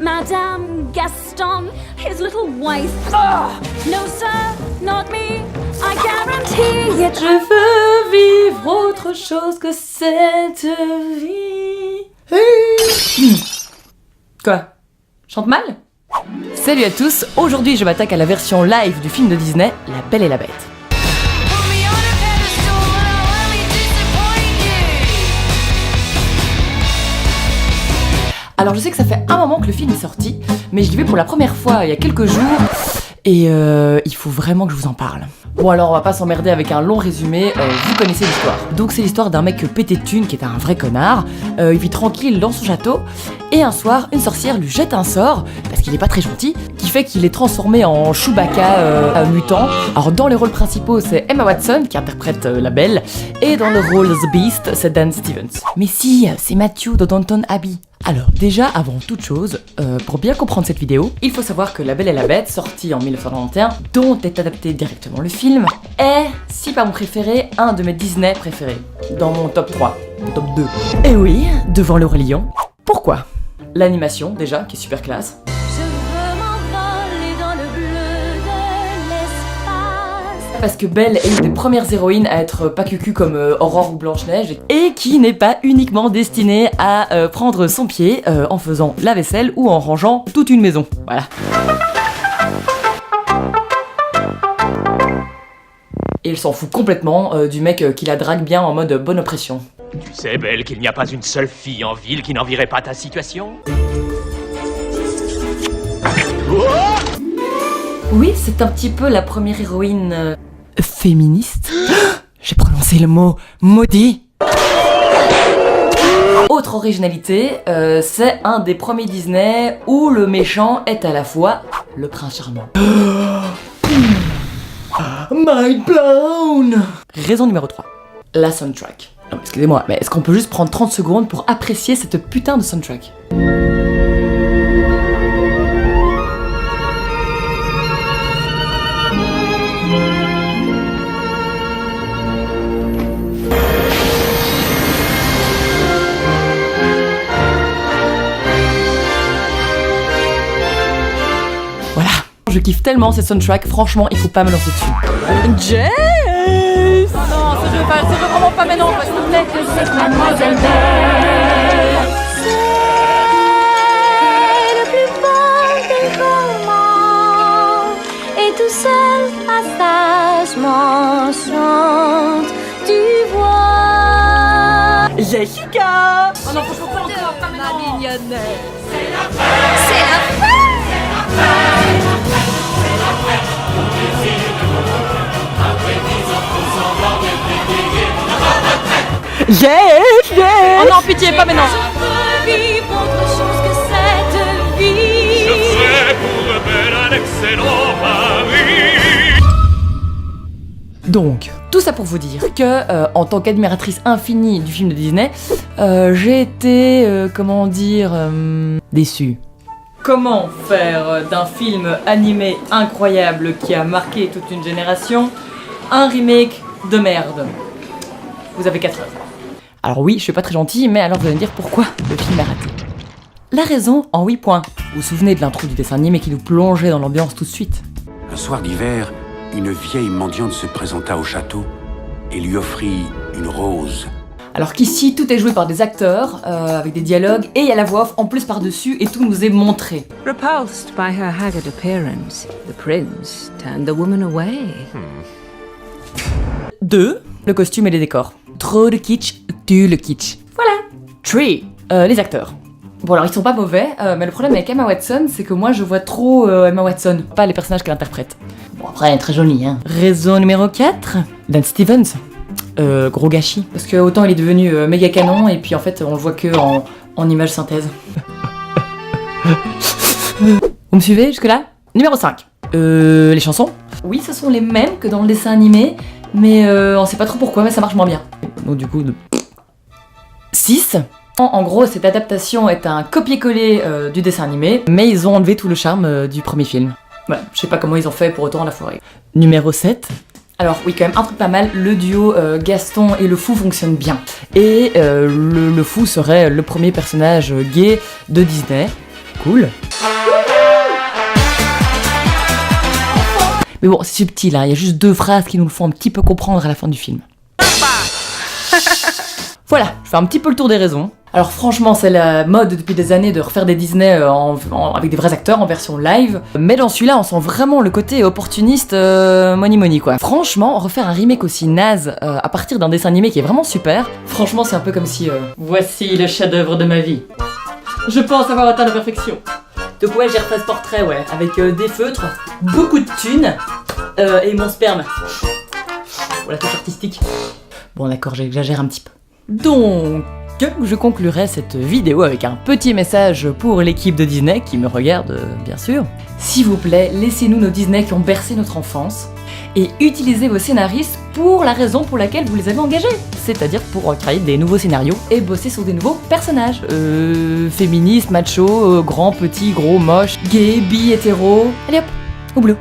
Madame Gaston, his little wife. Oh, no sir, not me, I guarantee it. Je veux vivre autre chose que cette vie. Quoi? Chante mal? Salut à tous, aujourd'hui je m'attaque à la version live du film de Disney, La Belle et la Bête. Alors je sais que ça fait un moment que le film est sorti, mais je l'ai vu pour la première fois il y a quelques jours, et il faut vraiment que je vous en parle. Bon alors on va pas s'emmerder avec un long résumé, vous connaissez l'histoire. Donc c'est l'histoire d'un mec pété de thunes qui est un vrai connard, il vit tranquille dans son château, et un soir une sorcière lui jette un sort, parce qu'il est pas très gentil, qui fait qu'il est transformé en Chewbacca mutant. Alors dans les rôles principaux c'est Emma Watson qui interprète la Belle, et dans le rôle The Beast c'est Dan Stevens. Mais si, c'est Matthew de Downton Abbey. Alors déjà, avant toute chose, pour bien comprendre cette vidéo, il faut savoir que La Belle et la Bête, sortie en 1991, dont est adapté directement le film, est, si pas mon préféré, un de mes Disney préférés. Dans mon top 3, top 2. Et oui, devant le Roi Lion. Pourquoi? L'animation, déjà, qui est super classe. Parce que Belle est une des premières héroïnes à être pas cucu comme Aurore ou Blanche-Neige, et qui n'est pas uniquement destinée à prendre son pied en faisant la vaisselle ou en rangeant toute une maison. Voilà. Et elle s'en fout complètement du mec qui la drague bien en mode bonne oppression. Tu sais, Belle, qu'il n'y a pas une seule fille en ville qui n'envierait pas ta situation? Oui, c'est un petit peu la première héroïne féministe. J'ai prononcé le mot maudit. Autre originalité, c'est un des premiers Disney où le méchant est à la fois le prince charmant. Mind blown. Raison numéro 3. La soundtrack. Non, excusez-moi, mais est-ce qu'on peut juste prendre 30 secondes pour apprécier cette putain de soundtrack? Voilà, je kiffe tellement cette soundtrack, franchement il faut pas me lancer dessus. Jess! Non, ça veut vraiment pas maintenant, s'il vous plaît. C'est Mademoiselle Belle. C'est le plus beau des romans. Et tout seul, sagement chante, tu vois. Jessica! Oh non, faut pas encore, pas maintenant. Ma mignonnette. C'est la fête. Yes! Oh non, pitié, pas maintenant. Je veux vivre autre chose que cette vie. Je ferai pour Belle un excellent mari. Donc, tout ça pour vous dire que, en tant qu'admiratrice infinie du film de Disney, j'ai été, comment dire, déçue. Comment faire d'un film animé incroyable qui a marqué toute une génération un remake de merde? Vous avez 4 heures. Alors oui, je suis pas très gentille, mais alors vous allez me dire pourquoi le film est raté. La raison en 8 points. Vous vous souvenez de l'intro du dessin animé qui nous plongeait dans l'ambiance tout de suite? Un soir d'hiver, une vieille mendiante se présenta au château et lui offrit une rose. Alors qu'ici, tout est joué par des acteurs, avec des dialogues, et il y a la voix off en plus par-dessus, et tout nous est montré. Repulsed by her haggard appearance, the prince turned the woman away. 2. Le costume et les décors. Trop de kitsch, tue le kitsch. Voilà. 3. Les acteurs. Bon alors ils sont pas mauvais, mais le problème avec Emma Watson, c'est que moi je vois trop Emma Watson, pas les personnages qu'elle interprète. Bon après elle est très jolie, hein. Raison numéro 4. Dan Stevens. Gros gâchis. Parce que autant il est devenu méga canon, et puis en fait on le voit que en image synthèse. Vous me suivez jusque là? Numéro 5. Les chansons. Oui, ce sont les mêmes que dans le dessin animé, mais on sait pas trop pourquoi, mais ça marche moins bien. Donc du coup... 6. En gros, cette adaptation est un copier-coller du dessin animé, mais ils ont enlevé tout le charme du premier film. Voilà, je sais pas comment ils ont fait pour autant la forêt. Numéro 7. Alors oui, quand même, un truc pas mal, le duo Gaston et le fou fonctionne bien. Et le fou serait le premier personnage gay de Disney. Cool. Mais bon, c'est subtil, hein. Il y a juste 2 phrases qui nous le font un petit peu comprendre à la fin du film. Voilà, je fais un petit peu le tour des raisons. Alors franchement, c'est la mode depuis des années de refaire des Disney avec des vrais acteurs en version live. Mais dans celui-là, on sent vraiment le côté opportuniste money quoi. Franchement, refaire un remake aussi naze à partir d'un dessin animé qui est vraiment super, franchement c'est un peu comme si... Voici le chef-d'œuvre de ma vie. Je pense avoir atteint la perfection. Donc ouais, j'ai refait ce portrait, ouais, avec des feutres, beaucoup de thunes et mon sperme. Voilà, touche artistique. Bon d'accord, j'exagère un petit peu. Donc, je conclurai cette vidéo avec un petit message pour l'équipe de Disney qui me regarde, bien sûr. S'il vous plaît, laissez-nous nos Disney qui ont bercé notre enfance et utilisez vos scénaristes pour la raison pour laquelle vous les avez engagés, c'est-à-dire pour créer des nouveaux scénarios et bosser sur des nouveaux personnages. Féministes, macho, grand, petit, gros, moche, gay, bi, hétéro. Allez hop, au boulot.